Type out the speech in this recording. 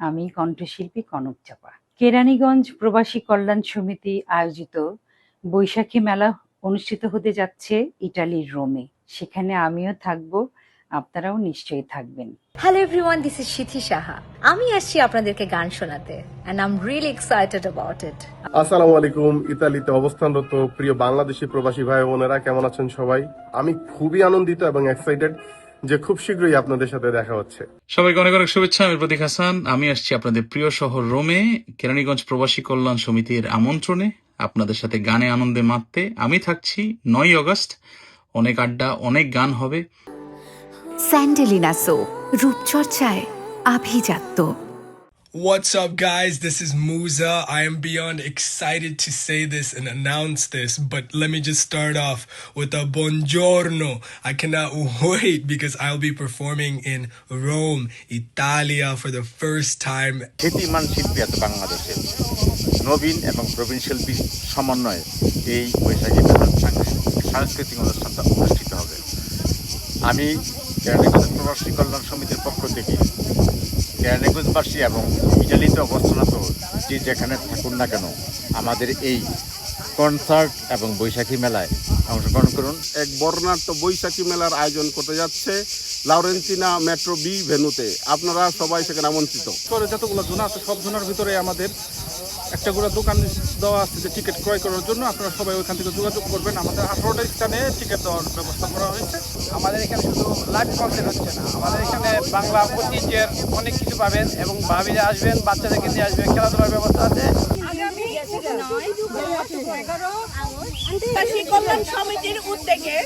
আমি কণ্ঠশিল্পী কনক চাপা। কেরানীগঞ্জ প্রবাসী কল্যাণ সমিতি আয়োজিত বৈশাখী মেলা অনুষ্ঠিত হতে যাচ্ছে ইটালির রোমে। সেখানে আমিও থাকব, আপনারাও নিশ্চয়ই থাকবেন। Hello everyone, this is Shithi Saha. আমি আসছি আপনাদেরকে গান শোনাতে and I am really excited about it. আসসালামু আলাইকুম। ইতালিতে অবস্থানরত প্রিয় বাংলাদেশি প্রবাসী ভাই বোনেরা, কেমন আছেন সবাই? আমি খুবই আনন্দিত এবং এক্সাইটেড যে খুব শীঘ্রই আপনাদের সাথে দেখা হচ্ছে। সবাইকে অনেক অনেক শুভেচ্ছা। আমি প্রতীক হাসান। আমি আসছি আপনাদের প্রিয় শহর রোমে কেরানীগঞ্জ প্রবাসী কল্যাণ সমিতির আমন্ত্রণে আপনাদের সাথে গানে আনন্দে মাততে। আমি থাকছি 9 আগস্ট। অনেক আড্ডা, অনেক গান হবে। স্যান্ডেলিনা সো, রূপচর্চায় আভিজাত্য। What's up, guys? This is Musa. I am beyond excited to say this and announce this, but let me just start off with a buongiorno. I cannot wait because I'll be performing in Rome, Italia for the first time. খ্যাতিমান শিল্পী আছে বাংলাদেশে, নবীন এবং প্রবীণ শিল্পী সমন্বয়ে এই বৈশাখী মেলার সাংস্কৃতিক অনুষ্ঠানটা অনুষ্ঠিত হবে। আমি কেরানীগঞ্জ প্রবাসী কল্যাণ সমিতির পক্ষ থেকে কেরানীগঞ্জবাসী এবং ইটালিতে অবস্থানত যে যেখানে থাকুন না কেন আমাদের এই কনসার্ট এবং বৈশাখী মেলায় অংশগ্রহণ করুন। এক বর্ণাঢ্য বৈশাখী মেলার আয়োজন করতে যাচ্ছে লাউরেন্টিনা মেট্রো বি ভেন্যুতে। আপনারা সবাই সেখানে আমন্ত্রিত। যতগুলো জোন আছে সব জোনের ভিতরে আমাদের একটা করে দোকান দেওয়া আছে যে টিকিট ক্রয় করার জন্য। আপনারা সবাই ওইখান থেকে যোগাযোগ করবেন। আমাদের 18টা স্থানে টিকিট দেওয়ার ব্যবস্থা করা হয়েছে। আমাদের এখানে শুধু লাইভ কনসার্ট হচ্ছে না, আমাদের এখানে বাংলা ঐতিহ্যের অনেক কিছু পাবেন এবং ভাবিরা আসবেন, বাচ্চাদেরকে নিয়ে আসবেন, খেলাধুলার ব্যবস্থা আছে। আগামী 9-11 প্রবাসী কল্যাণ সমিতির উদ্যোগে